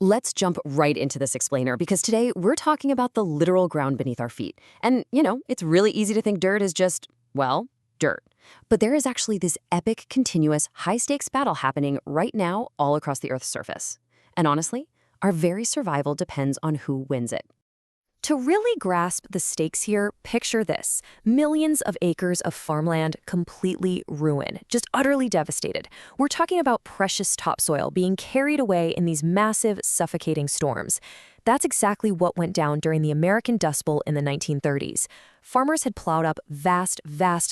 Let's jump right into this explainer because today we're talking about the literal ground beneath our feet. And, it's really easy to think dirt is just, well, dirt. But there is actually this epic, continuous, high-stakes battle happening right now all across the Earth's surface. And honestly, our very survival depends on who wins it. To really grasp the stakes here, picture this. Millions of acres of farmland completely ruined, just utterly devastated. We're talking about precious topsoil being carried away in these massive, suffocating storms. That's exactly what went down during the American Dust Bowl in the 1930s. Farmers had plowed up vast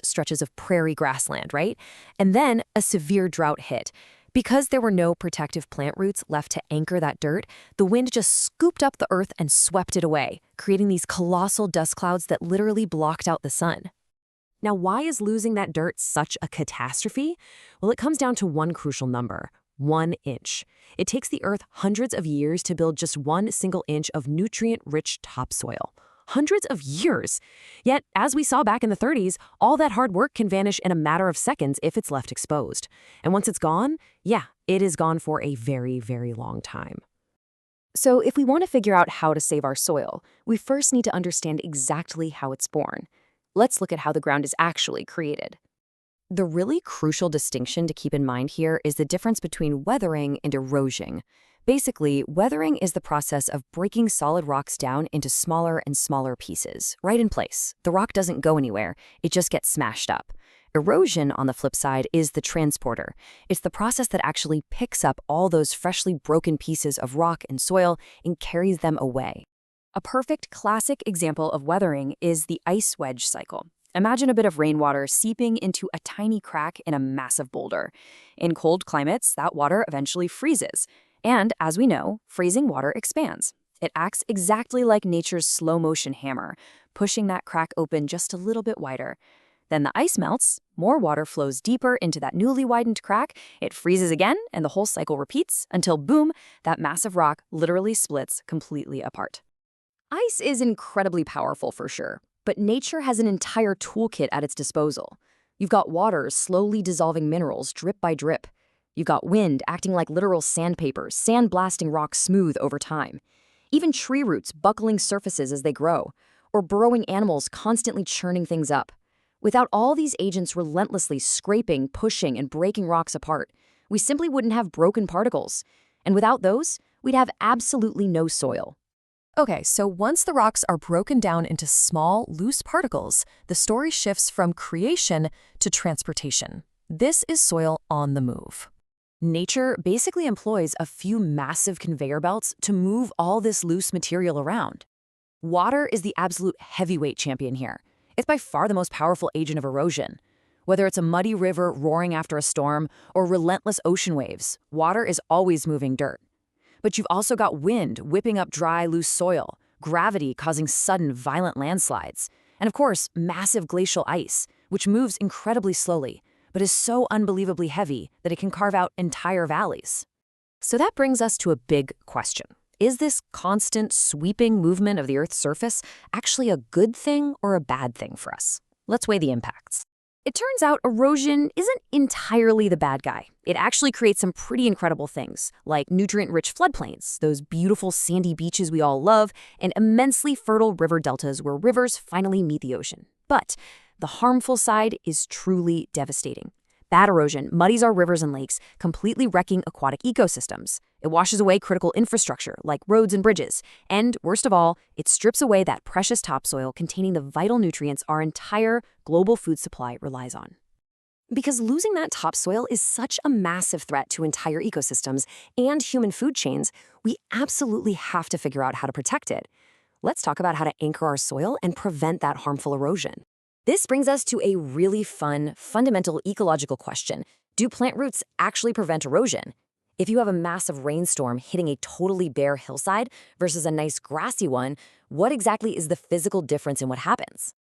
stretches of prairie grassland, right? And then a severe drought hit. Because there were no protective plant roots left to anchor that dirt, the wind just scooped up the earth and swept it away, creating these colossal dust clouds that literally blocked out the sun. Now, why is losing that dirt such a catastrophe? Well, it comes down to one crucial number: 1 inch. It takes the earth hundreds of years to build just 1 single inch of nutrient-rich topsoil. Hundreds of years. Yet, as we saw back in the 30s, all that hard work can vanish in a matter of seconds if it's left exposed. And once it's gone, it is gone for a very, very long time. So if we want to figure out how to save our soil, we first need to understand exactly how it's born. Let's look at how the ground is actually created. The really crucial distinction to keep in mind here is the difference between weathering and erosion. Basically, weathering is the process of breaking solid rocks down into smaller and smaller pieces, right in place. The rock doesn't go anywhere, it just gets smashed up. Erosion, on the flip side, is the transporter. It's the process that actually picks up all those freshly broken pieces of rock and soil and carries them away. A perfect classic example of weathering is the ice wedge cycle. Imagine a bit of rainwater seeping into a tiny crack in a massive boulder. In cold climates, that water eventually freezes. And, as we know, freezing water expands. It acts exactly like nature's slow-motion hammer, pushing that crack open just a little bit wider. Then the ice melts, more water flows deeper into that newly widened crack, it freezes again, and the whole cycle repeats until, boom, that massive rock literally splits completely apart. Ice is incredibly powerful for sure, but nature has an entire toolkit at its disposal. You've got water slowly dissolving minerals drip by drip. You've got wind acting like literal sandpaper, sandblasting rocks smooth over time. Even tree roots buckling surfaces as they grow, or burrowing animals constantly churning things up. Without all these agents relentlessly scraping, pushing, and breaking rocks apart, we simply wouldn't have broken particles. And without those, we'd have absolutely no soil. Okay, so once the rocks are broken down into small, loose particles, the story shifts from creation to transportation. This is soil on the move. Nature basically employs a few massive conveyor belts to move all this loose material around. Water is the absolute heavyweight champion here. It's by far the most powerful agent of erosion. Whether it's a muddy river roaring after a storm or relentless ocean waves, water is always moving dirt. But you've also got wind whipping up dry, loose soil, gravity causing sudden, violent landslides, and of course, massive glacial ice, which moves incredibly slowly, but is so unbelievably heavy that it can carve out entire valleys. So that brings us to a big question. Is this constant, sweeping movement of the Earth's surface actually a good thing or a bad thing for us? Let's weigh the impacts. It turns out erosion isn't entirely the bad guy. It actually creates some pretty incredible things, like nutrient-rich floodplains, those beautiful sandy beaches we all love, and immensely fertile river deltas where rivers finally meet the ocean. But the harmful side is truly devastating. Bad erosion muddies our rivers and lakes, completely wrecking aquatic ecosystems. It washes away critical infrastructure like roads and bridges. And, worst of all, it strips away that precious topsoil containing the vital nutrients our entire global food supply relies on. Because losing that topsoil is such a massive threat to entire ecosystems and human food chains, we absolutely have to figure out how to protect it. Let's talk about how to anchor our soil and prevent that harmful erosion. This brings us to a really fun, fundamental ecological question. Do plant roots actually prevent erosion? If you have a massive rainstorm hitting a totally bare hillside versus a nice grassy one, what exactly is the physical difference in what happens?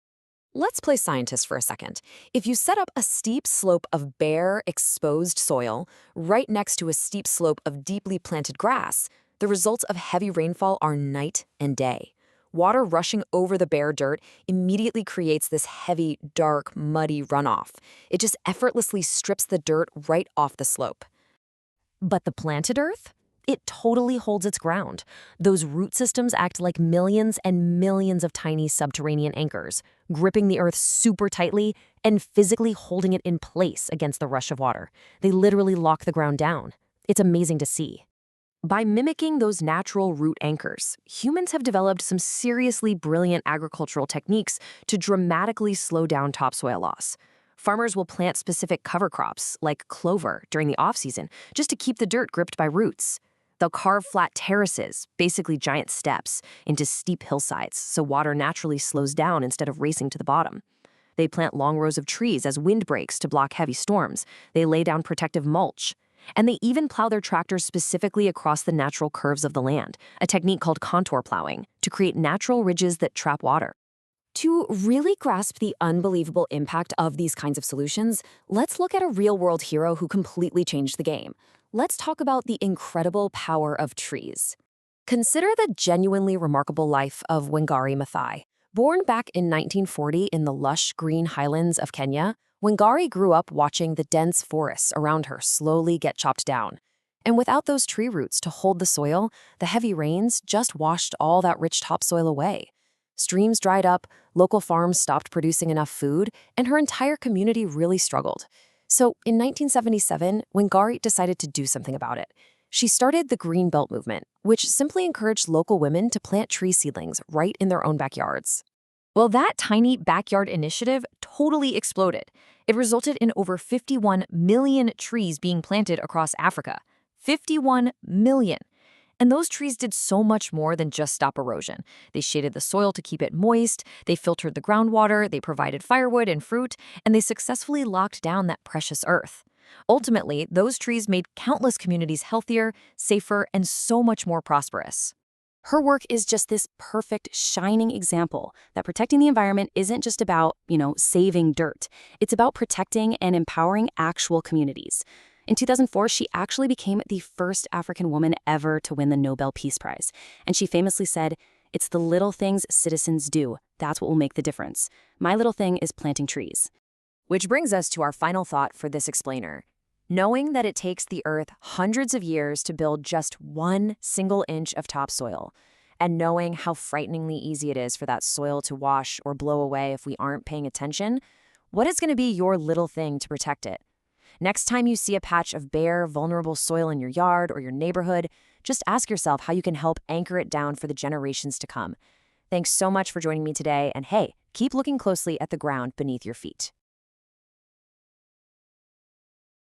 Let's play scientist for a second. If you set up a steep slope of bare, exposed soil right next to a steep slope of deeply planted grass, the results of heavy rainfall are night and day. Water rushing over the bare dirt immediately creates this heavy, dark, muddy runoff. It just effortlessly strips the dirt right off the slope. But the planted earth? It totally holds its ground. Those root systems act like millions and millions of tiny subterranean anchors, gripping the earth super tightly and physically holding it in place against the rush of water. They literally lock the ground down. It's amazing to see. By mimicking those natural root anchors, humans have developed some seriously brilliant agricultural techniques to dramatically slow down topsoil loss. Farmers will plant specific cover crops, like clover, during the off-season, just to keep the dirt gripped by roots. They'll carve flat terraces, basically giant steps, into steep hillsides so water naturally slows down instead of racing to the bottom. They plant long rows of trees as windbreaks to block heavy storms. They lay down protective mulch. And they even plow their tractors specifically across the natural curves of the land, a technique called contour plowing, to create natural ridges that trap water. To really grasp the unbelievable impact of these kinds of solutions, let's look at a real-world hero who completely changed the game. Let's talk about the incredible power of trees. Consider the genuinely remarkable life of Wangari Maathai. Born back in 1940 in the lush green highlands of Kenya, Wangari grew up watching the dense forests around her slowly get chopped down. And without those tree roots to hold the soil, the heavy rains just washed all that rich topsoil away. Streams dried up, local farms stopped producing enough food, and her entire community really struggled. So in 1977, Wangari decided to do something about it. She started the Green Belt movement, which simply encouraged local women to plant tree seedlings right in their own backyards. Well, that tiny backyard initiative totally exploded. It resulted in over 51 million trees being planted across Africa. 51 million. And those trees did so much more than just stop erosion. They shaded the soil to keep it moist, they filtered the groundwater, they provided firewood and fruit, and they successfully locked down that precious earth. Ultimately, those trees made countless communities healthier, safer, and so much more prosperous. Her work is just this perfect, shining example that protecting the environment isn't just about, saving dirt. It's about protecting and empowering actual communities. In 2004, she actually became the first African woman ever to win the Nobel Peace Prize. And she famously said, "It's the little things citizens do. That's what will make the difference. My little thing is planting trees." Which brings us to our final thought for this explainer. Knowing that it takes the Earth hundreds of years to build just 1 single inch of topsoil, and knowing how frighteningly easy it is for that soil to wash or blow away if we aren't paying attention, what is going to be your little thing to protect it? Next time you see a patch of bare, vulnerable soil in your yard or your neighborhood, just ask yourself how you can help anchor it down for the generations to come. Thanks so much for joining me today, and hey, keep looking closely at the ground beneath your feet.